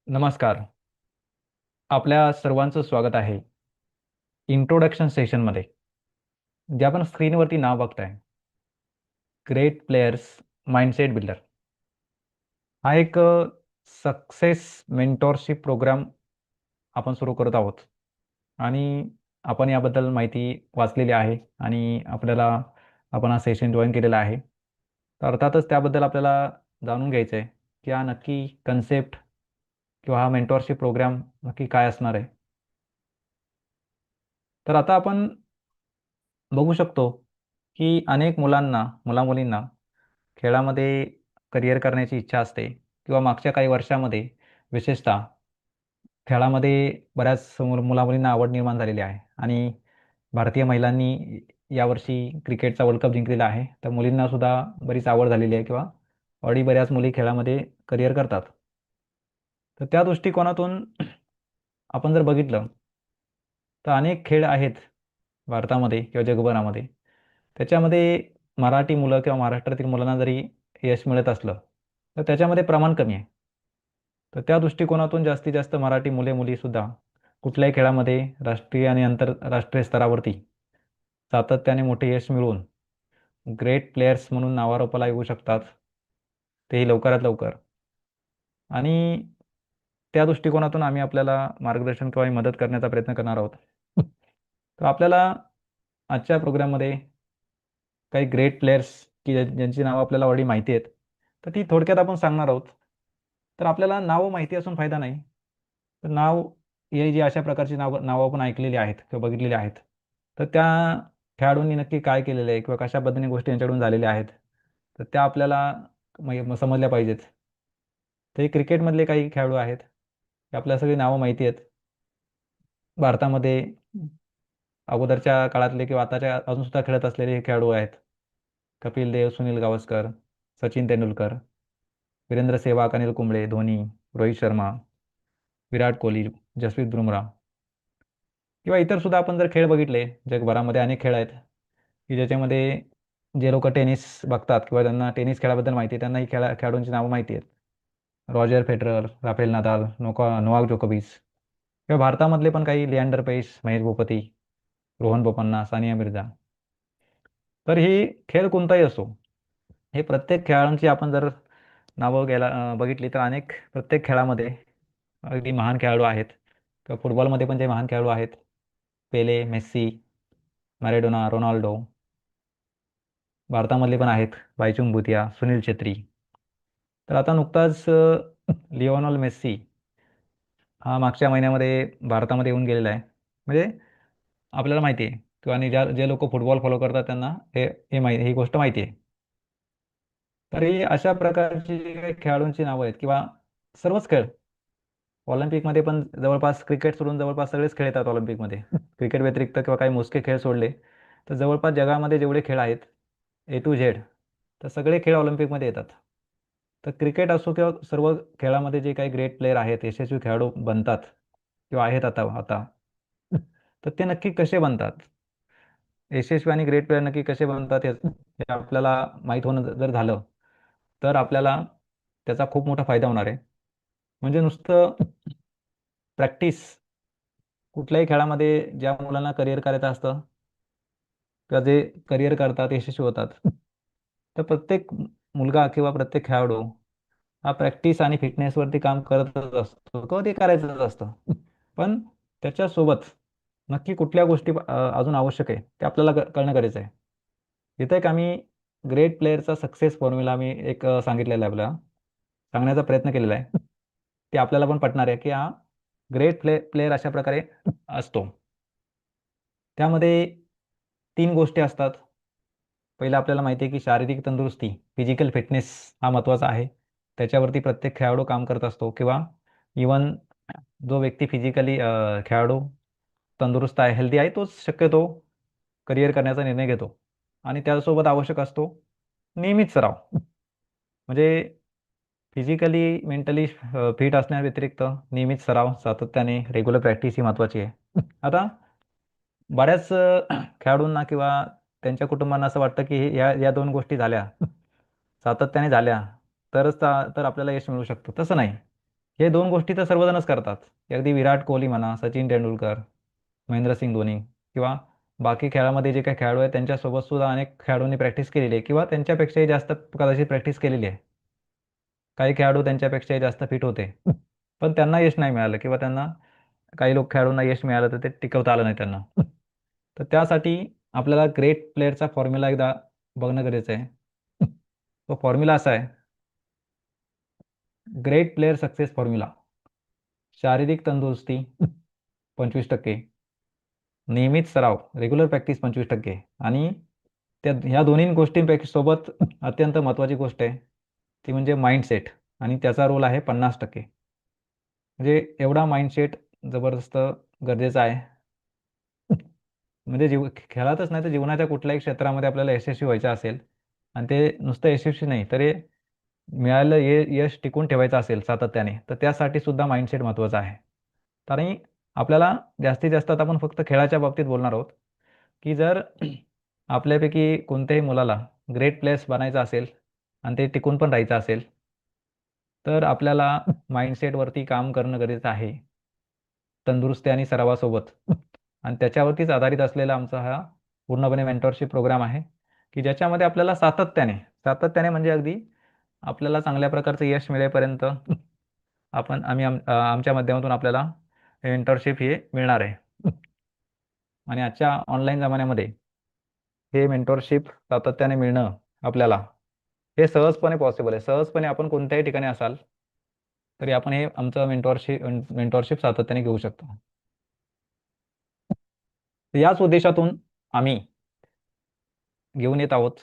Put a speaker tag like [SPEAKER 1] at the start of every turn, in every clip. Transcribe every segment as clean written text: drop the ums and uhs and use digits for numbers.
[SPEAKER 1] नमस्कार. आपल्या सर्वांचं स्वागत आहे इंट्रोडक्शन सेशनमध्ये. जे आपण स्क्रीनवरती नाव बघताय, ग्रेट प्लेयर्स माइंडसेट बिल्डर. हा एक सक्सेस मेंटॉरशिप प्रोग्राम आपण सुरू करत आहोत आणि आपण याबद्दल माहिती वाचलेली आहे आणि आपण हा सेशन जॉईन केलेला आहे. तर अर्थातच त्याबद्दल आपल्याला जाणून घ्यायचं आहे की हा नक्की कन्सेप्ट किंवा हा मेंटॉरशिप प्रोग्राम नक्की काय असणार आहे. तर आता आपण बघू शकतो की अनेक मुलामुलींना खेळामध्ये करिअर करण्याची इच्छा असते किंवा मागच्या काही वर्षामध्ये विशेषतः खेळामध्ये बऱ्याच मुलामुलींना आवड निर्माण झालेली आहे आणि भारतीय महिलांनी यावर्षी क्रिकेटचा वर्ल्ड कप जिंकलेला आहे. तर मुलींना सुद्धा बरीच आवड झालेली आहे किंवा ऑलरेडी बऱ्याच मुली खेळामध्ये करिअर करतात. तर त्या दृष्टिकोनातून आपण जर बघितलं तर अनेक खेळ आहेत भारतामध्ये किंवा जगभरामध्ये. त्याच्यामध्ये मराठी मुलं किंवा महाराष्ट्रातील मुलांना जरी यश मिळत असलं, तर त्याच्यामध्ये प्रमाण कमी आहे. तर त्या दृष्टिकोनातून जास्तीत जास्त मराठी मुले-मुलीसुद्धा कुठल्याही खेळामध्ये राष्ट्रीय आणि आंतरराष्ट्रीय स्तरावरती सातत्याने मोठे यश मिळवून ग्रेट प्लेयर्स म्हणून नावारूपाला येऊ शकतात. तेही लवकरात लवकर. आणि त्या दृष्टिकोनातून आम्ही आपल्याला मार्गदर्शन किंवा मदत करण्याचा प्रयत्न करणार आहोत. तर आपल्याला आजच्या प्रोग्राममध्ये काही ग्रेट प्लेयर्स की ज्यांची नावं आपल्याला ऑलरेडी माहिती आहेत, तर ती थोडक्यात आपण सांगणार आहोत. तर आपल्याला नावं माहिती असून फायदा नाही. तर हे जी अशा प्रकारची नावं नावं आपण ऐकलेली आहेत किंवा बघितलेली आहेत, तर त्या खेळाडूंनी नक्की काय केलेलं आहे किंवा कशा पद्धतीने गोष्टी यांच्याकडून झालेल्या आहेत, तर त्या आपल्याला समजल्या पाहिजेत. तर हे क्रिकेटमधले काही खेळाडू आहेत. हे आपल्याला सगळी नावं माहिती आहेत. भारतामध्ये अगोदरच्या काळातले किंवा आताच्या अजून सुद्धा खेळत असलेले हे खेळाडू आहेत. कपिल देव, सुनील गावस्कर, सचिन तेंडुलकर, वीरेंद्र सेहवाग, अनिल कुंबळे, धोनी, रोहित शर्मा, विराट कोहली, जसप्रीत बुमराह किंवा इतर सुद्धा आपण जर खेळ बघितले, जगभरामध्ये अनेक खेळ आहेत की ज्याच्यामध्ये जे लोक टेनिस बघतात किंवा ज्यांना टेनिस खेळाबद्दल माहिती आहे, त्यांना ही खेळाडूंची नावं माहिती आहेत. Roger Federer, Rafael Nadal, Novak जोकोविच किंवा भारतामधले पण काही लिअँडर पेस, महेश भूपती, रोहन बोपन्ना, सानिया मिर्झा. तर ही खेळ कोणताही असो, हे प्रत्येक खेळाडूंची आपण जर नावं बघितली तर प्रत्येक खेळामध्ये अगदी महान खेळाडू आहेत किंवा फुटबॉलमध्ये पण जे महान खेळाडू आहेत, पेले, मेस्सी, मॅरेडोना, रोनाल्डो. भारतामधले पण आहेत बायचुंग भुतिया, सुनील छेत्री. तर आता नुकताच लिओनल मेस्सी हा मागच्या महिन्यामध्ये भारतामध्ये येऊन गेलेला आहे. म्हणजे आपल्याला माहिती आहे किंवा आणि जे लोक फुटबॉल फॉलो करतात त्यांना ही गोष्ट माहिती आहे. तर ही अशा प्रकारची जी काही खेळाडूंची नावं आहेत किंवा सर्वच खेळ ऑलिम्पिकमध्ये पण जवळपास क्रिकेट सोडून जवळपास सगळेच खेळ येतात ऑलिम्पिकमध्ये. क्रिकेट व्यतिरिक्त किंवा काही मोजके खेळ सोडले तर जवळपास जगामध्ये जेवढे खेळ आहेत ए टू झेड, तर सगळे खेळ ऑलिम्पिकमध्ये येतात. तर क्रिकेट असो किंवा सर्व खेळामध्ये जे काही ग्रेट प्लेयर आहेत, यशस्वी खेळाडू बनतात किंवा आहेत आता आता, तर ते नक्की कसे बनतात? यशस्वी आणि ग्रेट प्लेयर नक्की कसे बनतात हे आपल्याला माहीत होणं जर झालं, तर आपल्याला त्याचा खूप मोठा फायदा होणार आहे. म्हणजे नुसतं प्रॅक्टिस कुठल्याही खेळामध्ये ज्या मुलांना करिअर करायचं असतं किंवा जे करिअर करतात, यशस्वी होतात, तर प्रत्येक मुलगा किंवा प्रत्येक खेळाडू हा प्रॅक्टिस आणि फिटनेसवरती काम करतच असतो किंवा ते करायचंच असतं. पण त्याच्यासोबत नक्की कुठल्या गोष्टी अजून आवश्यक आहे ते आपल्याला कळणं गरजेचं आहे. इथं एक आम्ही ग्रेट प्लेअरचा सक्सेस फॉर्म्युला आम्ही एक सांगितलेला आहे आपल्याला. सांगण्याचा प्रयत्न केलेला आहे. ते आपल्याला पण पटणार आहे की हा ग्रेट प्लेयर अशा प्रकारे असतो. त्यामध्ये 3 गोष्टी असतात. पहिलं आपल्याला माहिती आहे की शारीरिक तंदुरुस्ती, फिजिकल फिटनेस हा महत्त्वाचा आहे. त्याच्यावरती प्रत्येक खेळाडू काम करत असतो किंवा इव्हन जो व्यक्ती फिजिकली खेळाडू तंदुरुस्त आहे, हेल्दी आहे, तोच शक्यतो करिअर करण्याचा निर्णय घेतो. आणि त्यासोबत आवश्यक असतो नियमित सराव. म्हणजे फिजिकली, मेंटली फिट असण्याव्यतिरिक्त नियमित सराव, सातत्याने रेग्युलर प्रॅक्टिस ही महत्त्वाची आहे. आता बऱ्याच खेळाडूंना किंवा त्यांच्या कुटुंबांना असं वाटतं की या या 2 गोष्टी झाल्या, सातत्याने झाल्या, तर आपल्याला यश मिळू शकतं. तसं नाही. हे दोन गोष्टी तर सर्वजणच करतात. अगदी विराट कोहली म्हणा, सचिन तेंडुलकर, महेंद्रसिंग धोनी किंवा बाकी खेळामध्ये जे काही खेळाडू आहेत त्यांच्यासोबत सुद्धा अनेक खेळाडूंनी प्रॅक्टिस केलेली आहे किंवा त्यांच्यापेक्षाही जास्त कदाचित प्रॅक्टिस केलेली आहे. काही खेळाडू त्यांच्यापेक्षाही जास्त फिट होते, पण त्यांना यश नाही मिळालं किंवा त्यांना काही खेळाडूंना यश मिळालं तर ते टिकवता आलं नाही त्यांना. तर त्यासाठी आपल्याला ग्रेट प्लेअरचा फॉर्म्युला एकदा बघणं गरजेचं आहे. तो फॉर्म्युला असा आहे, ग्रेट प्लेअर सक्सेस फॉर्म्युला. शारीरिक तंदुरुस्ती 25%, नियमित सराव रेग्युलर प्रॅक्टिस 25% आणि ह्या दोन्ही गोष्टींपैकी सोबत अत्यंत महत्त्वाची गोष्ट आहे ती म्हणजे माइंडसेट आणि त्याचा रोल आहे 50%. म्हणजे एवढा माइंडसेट जबरदस्त गरजेचा आहे. म्हणजे खेळातच नाही तर जीवनाच्या कुठल्याही क्षेत्रामध्ये आपल्याला यशस्वी व्हायचं असेल आणि ते नुसतं यशस्वी नाही तर मिळालेलं यश टिकून ठेवायचं असेल सातत्याने तर त्यासाठी सुद्धा माइंडसेट महत्त्वाचा आहे. कारण आपल्याला जास्तीत जास्त आता आपण फक्त खेळाच्या बाबतीत बोलणार आहोत की जर आपल्यापैकी कोणत्याही मुलाला ग्रेट प्लेयर्स बनायचं असेल आणि ते टिकून पण राहायचं असेल तर आपल्याला माइंडसेटवरती काम करणं गरजेचं आहे, तंदुरुस्ती आणि सरावासोबत. आणि त्याच्यावरतीच आधारित असलेला आमचा हा पूर्णपणे मेंटॉरशिप प्रोग्राम आहे की ज्याच्यामध्ये आपल्याला सातत्याने सातत्याने म्हणजे अगदी आपल्याला चांगल्या प्रकारचं यश मिळेपर्यंत आमच्या माध्यमातून आपल्याला मेंटॉरशिप हे मिळणार आहे. आणि आजच्या ऑनलाईन जमान्यामध्ये हे मेंटॉरशिप सातत्याने मिळणं आपल्याला हे सहजपणे पॉसिबल आहे. सहजपणे आपण कोणत्याही ठिकाणी असाल तरी आपण हे आमचं मेंटॉरशिप सातत्याने घेऊ शकतो. याच उद्देशातून आम्ही घेऊन येत आहोत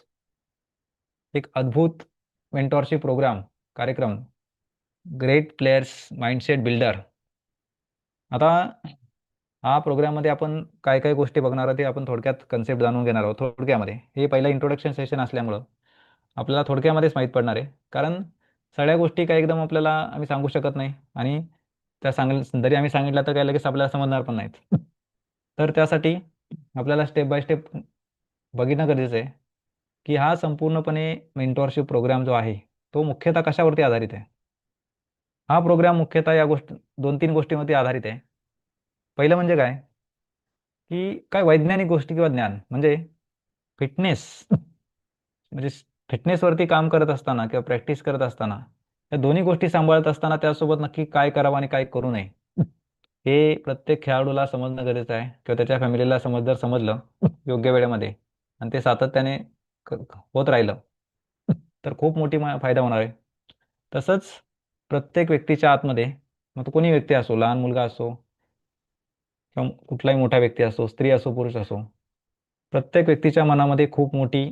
[SPEAKER 1] एक अद्भुत मेंटॉरशिप कार्यक्रम ग्रेट प्लेयर्स माइंडसेट बिल्डर. आता हा प्रोग्राममध्ये आपण काय काय गोष्टी बघणार आहोत ते आपण थोडक्यात कन्सेप्ट जाणून घेणार आहोत. थोडक्यामध्ये हे पहिलं इंट्रोडक्शन सेशन असल्यामुळं आपल्याला थोडक्यामध्येच माहीत पडणार आहे. कारण सगळ्या गोष्टी काय एकदम आपल्याला आम्ही सांगू शकत नाही आणि जरी आम्ही सांगितलं तर काय लगेच आपल्याला समजणार पण नाहीत. तर त्यासाठी आपल्याला स्टेप बाय स्टेप बघणं गरजेचं आहे की हा संपूर्णपणे मेंटॉरशिप प्रोग्राम जो आहे तो मुख्यतः कशावरती आधारित आहे. हा प्रोग्राम मुख्यतः या दोन तीन गोष्टींवरती आधारित आहे. पहिलं म्हणजे काय की काय वैज्ञानिक गोष्टी किंवा ज्ञान म्हणजे फिटनेस. म्हणजे फिटनेसवरती काम करत असताना किंवा प्रॅक्टिस करत असताना या दोन्ही गोष्टी सांभाळत असताना त्यासोबत नक्की काय करावं आणि काय करू नये हे प्रत्येक खेळाडूला समजणं गरजेचं आहे किंवा त्याच्या फॅमिलीला जर समजलं योग्य वेळेमध्ये आणि ते सातत्याने होत राहिलं तर खूप मोठी फायदा होणार आहे. तसंच प्रत्येक व्यक्तीच्या आतमध्ये मग तो कोणी व्यक्ती असो, लहान मुलगा असो किंवा कुठलाही मोठा व्यक्ती असो, स्त्री असो, पुरुष असो, प्रत्येक व्यक्तीच्या मनामध्ये खूप मोठी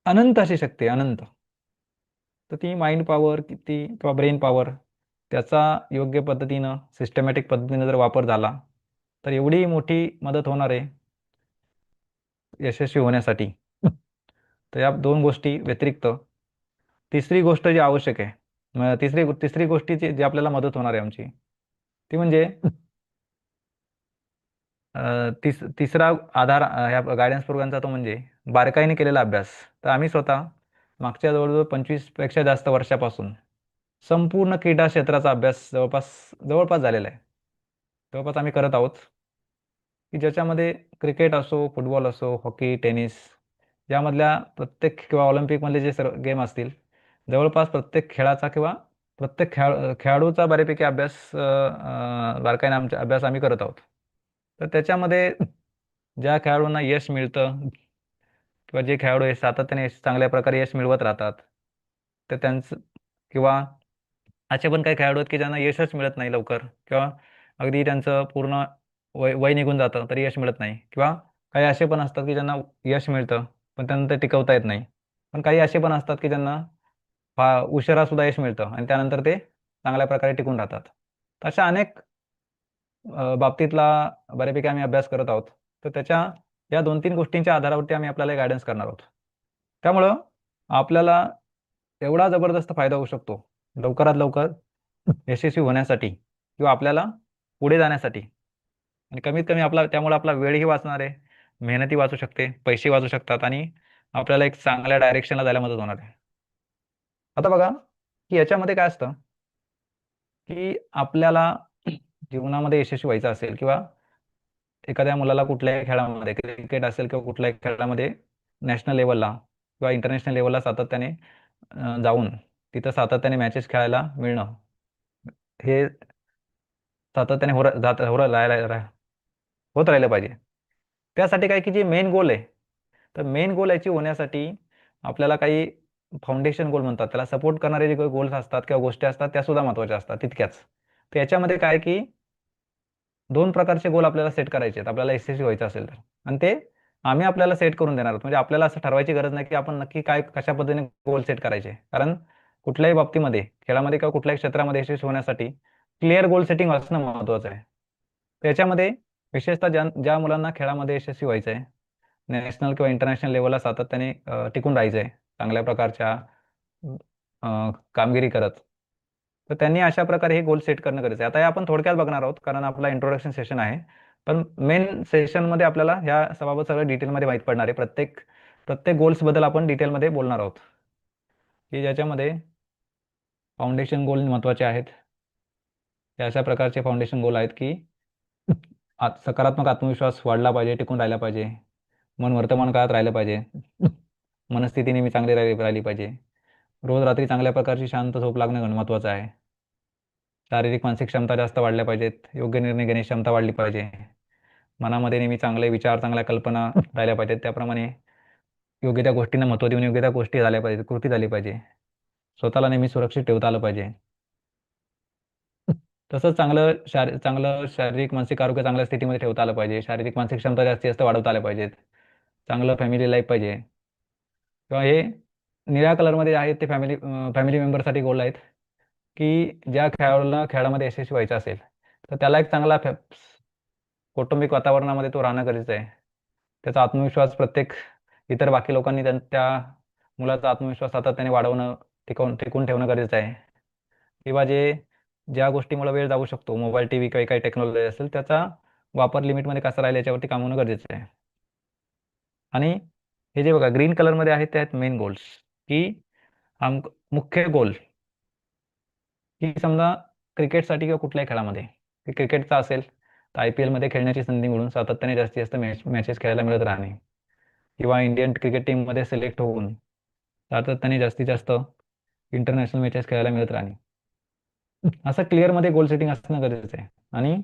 [SPEAKER 1] अनंत अशी शक्ती आहे, अनंत. तर ती माइंड पॉवर किती किंवा ब्रेन पॉवर त्याचा योग्य पद्धतीनं सिस्टमॅटिक पद्धतीनं जर वापर झाला तर एवढी मोठी मदत होणार आहे यशस्वी होण्यासाठी. तर या दोन गोष्टी व्यतिरिक्त तिसरी गोष्ट जी आवश्यक आहे, तिसरी गोष्टीची जी आपल्याला मदत होणार आहे आमची ती म्हणजे तिसरा आधार ह्या गायडन्स प्रोग्रामचा तो म्हणजे बारकाईने केलेला अभ्यास. तर आम्ही स्वतः मागच्या जवळजवळ 25पेक्षा जास्त वर्षापासून संपूर्ण क्रीडा क्षेत्राचा अभ्यास जवळपास जवळपास झालेला आहे. जवळपास आम्ही करत आहोत की ज्याच्यामध्ये क्रिकेट असो, फुटबॉल असो, हॉकी, टेनिस यामधल्या प्रत्येक किंवा ऑलिम्पिकमधले जे सर्व गेम असतील, जवळपास प्रत्येक खेळाचा किंवा प्रत्येक खेळाडूचा बऱ्यापैकी बारकाईने आमचा अभ्यास आम्ही करत आहोत. तर त्याच्यामध्ये ज्या खेळाडूंना यश मिळतं किंवा जे खेळाडू हे सातत्याने चांगल्या प्रकारे यश मिळवत राहतात, तर त्यांचं किंवा असे पण काही खेळाडू आहेत की ज्यांना यशच मिळत नाही लवकर किंवा अगदी त्यांचं पूर्ण वय वय निघून जातं तरी यश मिळत नाही किंवा काही असे पण असतात की ज्यांना यश मिळतं पण त्यांना ते टिकवता येत नाही. पण काही असे पण असतात की ज्यांना उशिरासुद्धा यश मिळतं आणि त्यानंतर ते चांगल्या प्रकारे टिकून राहतात. तर अशा अनेक बाबतीतला बऱ्यापैकी आम्ही अभ्यास करत आहोत. तर या 2-3 गोष्टींच्या आधारावरती आम्ही आपल्याला गाईडन्स करणार आहोत. त्यामुळं आपल्याला एवढा जबरदस्त फायदा होऊ शकतो लवकरात लवकर यशस्वी होण्यासाठी किंवा आपल्याला पुढे जाण्यासाठी आणि कमीत कमी त्यामुळे आपला वेळही वाचणार आहे, मेहनती वाचू शकते, पैसे वाचू शकतात आणि आपल्याला एक चांगल्या डायरेक्शनला जायला मदत होणार आहे. आता बघा की याच्यामध्ये काय असतं की आपल्याला जीवनामध्ये यशस्वी व्हायचं असेल किंवा एखाद्या मुलाला कुठल्याही खेळामध्ये क्रिकेट असेल किंवा कुठल्याही खेळामध्ये नॅशनल लेवलला किंवा इंटरनॅशनल लेवलला सातत्याने जाऊन तिथं सातत्याने मॅचेस खेळायला मिळणं हे सातत्याने होत राहिलं पाहिजे. त्यासाठी काय की जे मेन गोल आहे, तर मेन गोल अचीव होण्यासाठी आपल्याला काही फाउंडेशन गोल म्हणतात त्याला, सपोर्ट करणारे जे गोल्स असतात किंवा गोष्टी असतात त्या सुद्धा महत्त्वाच्या असतात तितक्याच. तर याच्यामध्ये काय की दोन प्रकारचे गोल आपल्याला सेट करायचे आहेत आपल्याला यशस्वी व्हायचं असेल तर, आणि ते आम्ही आपल्याला सेट करून देणार आहोत. म्हणजे आपल्याला असं ठरवायची गरज नाही की आपण नक्की काय कशा पद्धतीने गोल सेट करायचे, कारण कुठल्याही बाबतीमध्ये खेळामध्ये किंवा कुठल्याही क्षेत्रामध्ये यशस्वी होण्यासाठी क्लिअर गोल सेटिंग असणं महत्त्वाचं आहे. त्याच्यामध्ये विशेषतः ज्या ज्या मुलांना खेळामध्ये यशस्वी व्हायचं आहे, नॅशनल किंवा इंटरनॅशनल लेवलला सातत्याने टिकून राहायचं आहे चांगल्या प्रकारच्या कामगिरी करत, तर त्यांनी अशा प्रकारे हे गोल सेट करणं गरजेचं आहे. आता हे आपण थोडक्यात बघणार आहोत कारण आपला इंट्रोडक्शन सेशन आहे. पण मेन सेशनमध्ये आपल्याला ह्या बाबत सगळं डिटेलमध्ये माहीत पडणार आहे. प्रत्येक प्रत्येक गोल्सबद्दल आपण डिटेलमध्ये बोलणार आहोत, की ज्याच्यामध्ये फाउंडेशन गोल महत्त्वाचे आहेत. हे अशा प्रकारचे फाउंडेशन गोल आहेत की सकारात्मक आत्मविश्वास वाढला पाहिजे, टिकून राहिला पाहिजे, मन वर्तमान काळात राहिलं पाहिजे, मनस्थिती नेहमी चांगली राहिली पाहिजे, रोज रात्री चांगल्या प्रकारची शांत झोप लागणं महत्त्वाचं आहे, शारीरिक मानसिक क्षमता जास्त वाढल्या पाहिजेत, योग्य निर्णय घेण्याची क्षमता वाढली पाहिजे, मनामध्ये नेहमी चांगले विचार चांगल्या कल्पना राहिल्या पाहिजेत, त्याप्रमाणे योग्य त्या गोष्टींना महत्त्व देऊन योग्य त्या गोष्टी झाल्या पाहिजेत, कृती झाली पाहिजे, स्वतःला नेहमी सुरक्षित ठेवता आलं पाहिजे. तसंच चांगलं शारीरिक मानसिक आरोग्य चांगल्या स्थितीमध्ये ठेवता आलं पाहिजे, शारीरिक मानसिक क्षमता जास्तीत जास्त वाढवता आल्या पाहिजेत, चांगलं फॅमिली लाईफ पाहिजे, किंवा हे निळ्या कलरमध्ये आहेत ते फॅमिली फॅमिली मेंबरसाठी गोल आहेत, की ज्या खेळाडूला खेळामध्ये यशस्वी व्हायचं असेल तर त्याला एक चांगला कौटुंबिक वातावरणामध्ये तो राहणं गरजेचं आहे. त्याचा आत्मविश्वास प्रत्येक इतर बाकी लोकांनी त्या मुलाचा आत्मविश्वास सातत्याने वाढवणं, टिकवून ठेवणं गरजेचं आहे. किंवा ज्या गोष्टीमुळे वेळ जाऊ शकतो, मोबाईल, टी व्ही किंवा काही टेक्नॉलॉजी असेल, त्याचा वापर लिमिटमध्ये कसा राहील याच्यावरती काम होणं गरजेचं आहे. आणि हे जे बघा ग्रीन कलरमध्ये आहेत ते आहेत मेन गोल्स, की मुख्य गोल, की समजा क्रिकेटसाठी किंवा कुठल्याही खेळामध्ये, की क्रिकेटचा असेल तर IPLमध्ये खेळण्याची संधी मिळून सातत्याने जास्तीत जास्त मॅचेस खेळायला मिळत राहणे, किंवा इंडियन क्रिकेट टीममध्ये सिलेक्ट होऊन सातत्याने जास्तीत जास्त इंटरनॅशनल मॅचेस खेळायला मिळत राहणे, असं क्लिअरमध्ये गोल सेटिंग असणं गरजेचं आहे. आणि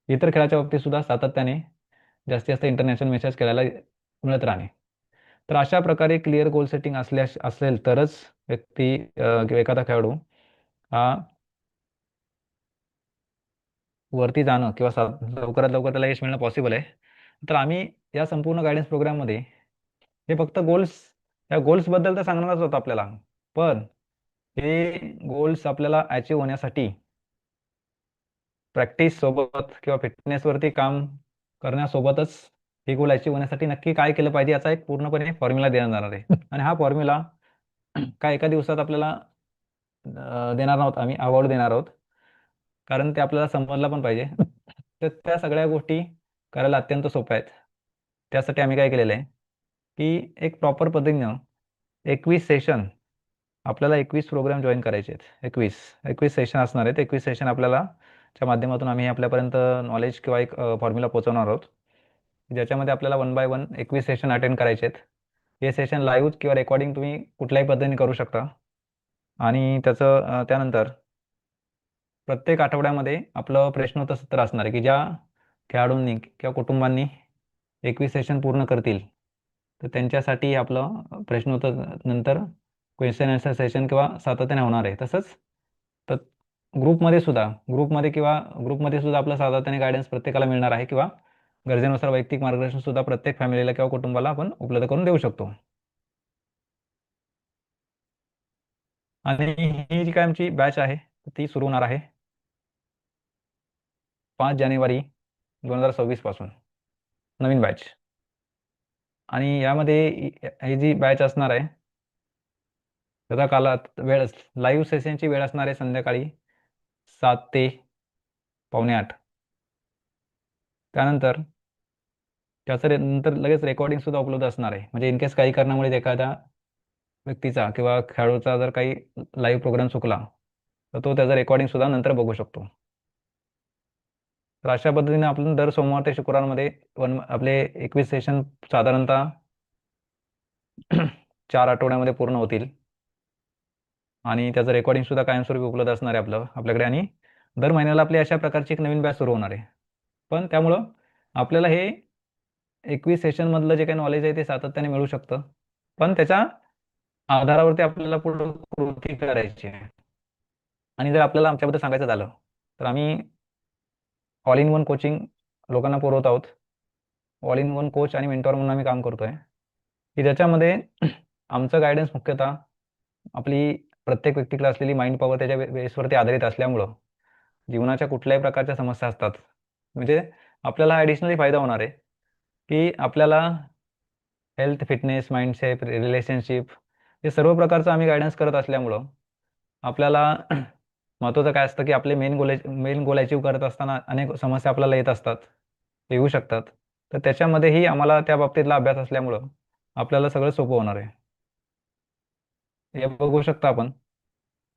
[SPEAKER 1] इतर खेळाच्या बाबतीत सुद्धा सातत्याने जास्तीत जास्त इंटरनॅशनल मॅचेस खेळायला मिळत राहणे. तर अशा प्रकारे क्लिअर गोल सेटिंग असेल तरच व्यक्ती किंवा एखादा खेळाडू हा वरती जाणं किंवा लवकरात लवकर त्याला यश मिळणं पॉसिबल आहे. तर आम्ही या संपूर्ण गायडन्स प्रोग्राममध्ये हे फक्त या गोल्सबद्दल तर सांगणारच होतं आपल्याला, पण हे गोल्स आपल्याला अचीव होण्यासाठी प्रॅक्टिस सोबत किंवा फिटनेसवरती काम करण्यासोबतच हे गोल अचीव होण्यासाठी नक्की काय केलं पाहिजे याचा एक पूर्णपणे फॉर्म्युला देण्यात जाणार आहे. आणि हा फॉर्म्युला काय एका दिवसात आपल्याला देणार आहोत, आम्ही अवॉर्ड देणार आहोत, कारण ते आपल्याला समजलं पण पाहिजे. तर त्या सगळ्या गोष्टी करायला अत्यंत सोप्या आहेत. त्यासाठी आम्ही काय केलेलं आहे, की एक प्रॉपर पद्धतीनं 21 सेशन आपल्याला 21 प्रोग्राम जॉईन करायचे आहेत. 21 सेशन असणार आहेत. 21 सेशन आपल्याला च्या माध्यमातून आम्ही आपल्यापर्यंत नॉलेज किंवा एक फॉर्म्युला पोहोचवणार आहोत, ज्याच्यामध्ये आपल्याला 1 बाय 1 21 सेशन अटेंड करायचे आहेत. हे सेशन लाईव्ह किंवा रेकॉर्डिंग तुम्ही कुठल्याही पद्धतीने करू शकता. आणि त्यानंतर प्रत्येक आठवड्यामध्ये आपलं प्रश्नोत्तर सत्र असणार आहे, की ज्या खेळाडूंनी किंवा कुटुंबांनी 21 सेशन पूर्ण करतील तर त्यांच्यासाठी आपलं प्रश्नोत्तर नंतर क्वेश्चन आन्सर सेशन किंवा सातत्याने होणार आहे. तसंच तर ग्रुपमध्ये सुद्धा आपलं सातत्याने गायडन्स प्रत्येकाला मिळणार आहे, किंवा गरजेनुसार वैयक्तिक मार्गदर्शन सुद्धा प्रत्येक फॅमिलीला किंवा कुटुंबाला आपण उपलब्ध करून देऊ शकतो. आणि ही जी काय आमची बॅच आहे ती सुरू होणार आहे 5 जानेवारी 2026 पासून, नवीन बॅच. आणि यामध्ये ही जी बॅच असणार आहे त्याचा वेळ, लाईव्ह सेशनची वेळ असणार आहे संध्याकाळी 7 ते पावणे 8. त्यानंतर नंतर लगेच रेकॉर्डिंग सुद्धा उपलब्ध असणार आहे. म्हणजे इन केस काही कारणामुळे एखाद्या व्यक्तीचा किंवा खेळाडूचा जर काही लाईव्ह प्रोग्राम चुकला तर तो त्याचं रेकॉर्डिंगसुद्धा नंतर बघू शकतो. तर अशा पद्धतीने आपण दर सोमवार ते शुक्रवारमध्ये आपले 21 सेशन साधारणतः 4 आठवड्यामध्ये पूर्ण होतील आणि त्याचं रेकॉर्डिंगसुद्धा कायमस्वरूपी उपलब्ध असणार आहे आपल्याकडे आणि दर महिन्याला आपली अशा प्रकारची एक नवीन बॅच सुरू होणार आहे. पण त्यामुळं आपल्याला हे 21 सेशनमधलं जे काही नॉलेज आहे ते सातत्याने मिळू शकतं. पण त्याच्या आधारावरती आपल्याला पुढे कृती करायची आहे. आणि जर आपल्याला आमच्याबद्दल सांगायचं झालं तर आम्ही ऑल इन वन कोचिंग लोकांना पुरवत आहोत. ऑल इन वन कोच आणि मेंटॉर म्हणून आम्ही काम करतोय की ज्याच्यामध्ये आमचं गायडन्स मुख्यतः आपली प्रत्येक व्यक्तीकडे असलेली माइंड पॉवर त्याच्या बेसवरती आधारित असल्यामुळं जीवनाच्या कुठल्याही प्रकारच्या समस्या असतात म्हणजे आपल्याला ॲडिशनली फायदा होणार आहे की आपल्याला हेल्थ, फिटनेस, माइंडसेट, रिलेशनशिप हे सर्व प्रकारचं आम्ही गायडन्स करत असल्यामुळं आपल्याला महत्त्वाचं काय असतं की आपले मेन गोल अचीव करत असताना अनेक समस्या आपल्याला येत असतात, येऊ शकतात. तर त्याच्यामध्येही आम्हाला त्या बाबतीतला अभ्यास असल्यामुळं आपल्याला सगळं सोपं होणार आहे. हे बघू शकता आपण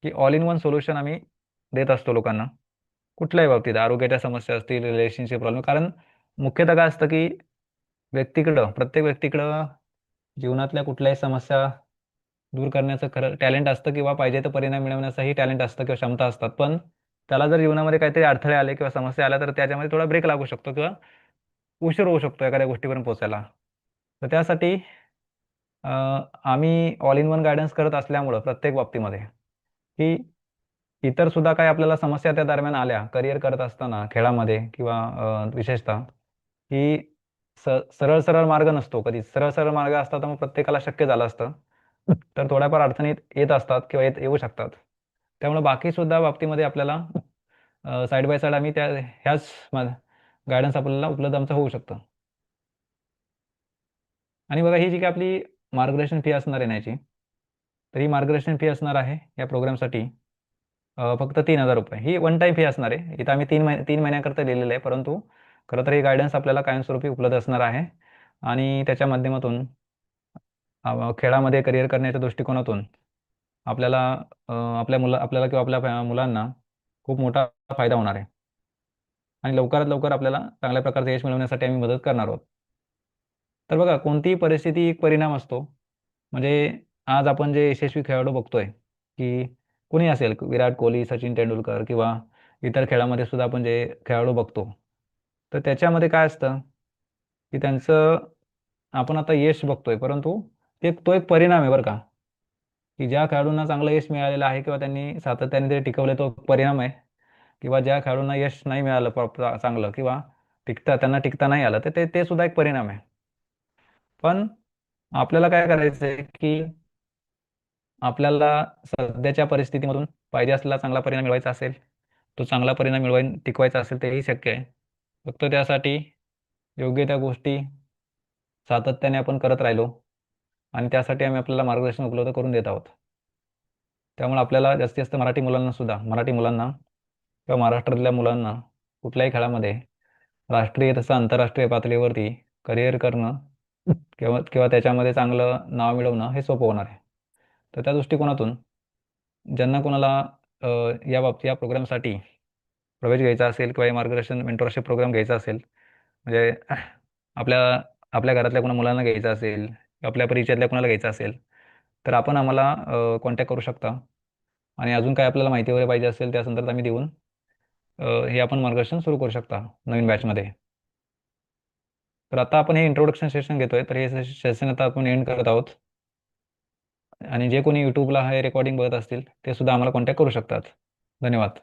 [SPEAKER 1] की ऑल इन वन सोल्युशन आम्ही देत असतो लोकांना. कुठल्याही बाबतीत आरोग्याच्या समस्या असतील, रिलेशनशिप प्रॉब्लेम कारण मुख्यतः काय असतं की प्रत्येक व्यक्तीकडं जीवनातल्या कुठल्याही समस्या दूर करण्याचं खरं टॅलेंट असतं किंवा पाहिजे तर परिणाम मिळवण्याचंही टॅलेंट असतं किंवा क्षमता असतात. पण त्याला जर जीवनामध्ये काहीतरी अडथळे आले किंवा समस्या आल्या तर त्याच्यामध्ये थोडा ब्रेक लागू शकतो किंवा उशीर होऊ शकतो एखाद्या गोष्टीपर्यंत पोहोचायला. तर त्यासाठी अ, आम्ही ऑल इन वन गाईडन्स करत असल्यामुळं प्रत्येक बाबतीमध्ये, की इतर सुद्धा काही आपल्याला समस्या त्या दरम्यान आल्या, करिअर करत असताना खेळामध्ये किंवा विशेषतः, की सरळ-सरळ मार्ग नसतो कधीच. सरळ-सरळ मार्ग असता तर मग प्रत्येकाला शक्य झालं असतं. तर थोड्याफार अडचणी येत असतात किंवा येऊ शकतात. त्यामुळे बाकीसुद्धा बाबतीमध्ये आपल्याला साइड बाय साइड आम्ही ह्याच गाईडन्स आपल्याला उपलब्ध आमचं होऊ शकतं. आणि बघा ही जी काही आपली मार्गदर्शन फी असणार आहे ना याची, तर ही मार्गदर्शन फी असणार आहे या प्रोग्रामसाठी फक्त ₹3000 ही वन टाईम फी असणार आहे. इथं आम्ही 3 महिन्याकरता लिहिलेलं आहे. परंतु खरं तर हे गाईडन्स आपल्याला कायमस्वरूपी उपलब्ध असणार आहे आणि त्याच्या माध्यमातून खेळामध्ये करिअर करण्याच्या दृष्टिकोनातून आपल्याला आपल्याला किंवा आपल्या मुलांना खूप मोठा फायदा होणार आहे आणि लवकरात लवकर आपल्याला चांगल्या प्रकारचं यश मिळवण्यासाठी आम्ही मदत करणार आहोत. तर बघा कोणतीही परिस्थिती एक परिणाम असतो. म्हणजे आज आपण जे यशस्वी खेळाडू बघतोय, की कोणी असेल विराट कोहली, सचिन तेंडुलकर किंवा इतर खेळामध्ये सुद्धा आपण जे खेळाडू बघतो. तर त्याच्यामध्ये काय असतं, की त्यांचं आपण आता यश बघतोय, परंतु तो एक परिणाम आहे बरं का, की ज्या खेळाडूंना चांगलं यश मिळालेलं आहे किंवा त्यांनी सातत्याने ते टिकवलंय तो परिणाम आहे किंवा ज्या खेळाडूंना यश नाही मिळालं चांगलं किंवा त्यांना टिकता नाही आलं, तर ते ते सुद्धा एक परिणाम आहे. पण आपल्याला काय करायचं आहे, की आपल्याला सध्याच्या परिस्थितीमधून पाहिजे असलेला चांगला परिणाम मिळवायचा असेल, तो चांगला परिणाम टिकवायचा असेल तेही शक्य आहे. फक्त त्यासाठी योग्य त्या गोष्टी सातत्याने आपण करत राहिलो आणि त्यासाठी आम्ही आपल्याला मार्गदर्शन उपलब्ध करून देत आहोत. त्यामुळे आपल्याला जास्तीत जास्त मराठी मुलांना किंवा महाराष्ट्रातल्या मुलांना कुठल्याही खेळामध्ये राष्ट्रीय तसं आंतरराष्ट्रीय पातळीवरती करिअर करणं किंवा किंवा त्याच्यामध्ये चांगलं नाव मिळवणं हे सोपं होणार आहे. तर त्या दृष्टिकोनातून ज्यांना कोणाला या प्रोग्रामसाठी प्रवेश घ्यायचा असेल किंवा हे मार्गदर्शन मेंटॉरशिप प्रोग्राम घ्यायचा असेल, म्हणजे आपल्या आपल्या घरातल्या कोणा मुलांना घ्यायचा असेल, आपल्या परिचयातल्या कोणाला घ्यायचा असेल, तर आपण आम्हाला कॉन्टॅक्ट करू शकता आणि अजून काय आपल्याला माहिती वगैरे पाहिजे असेल त्या संदर्भात आम्ही देऊन हे आपण मार्गदर्शन सुरू करू शकता नवीन बॅचमध्ये. तर आता आपण हे इंट्रोडक्शन सेशन घेतोय, तर हे सेशन आता आपण एंड करत आहोत आणि जे कोणी YouTubeला हे रेकॉर्डिंग बघत असतील, ते सुद्धा आम्हाला कॉन्टॅक्ट करू शकतात. धन्यवाद.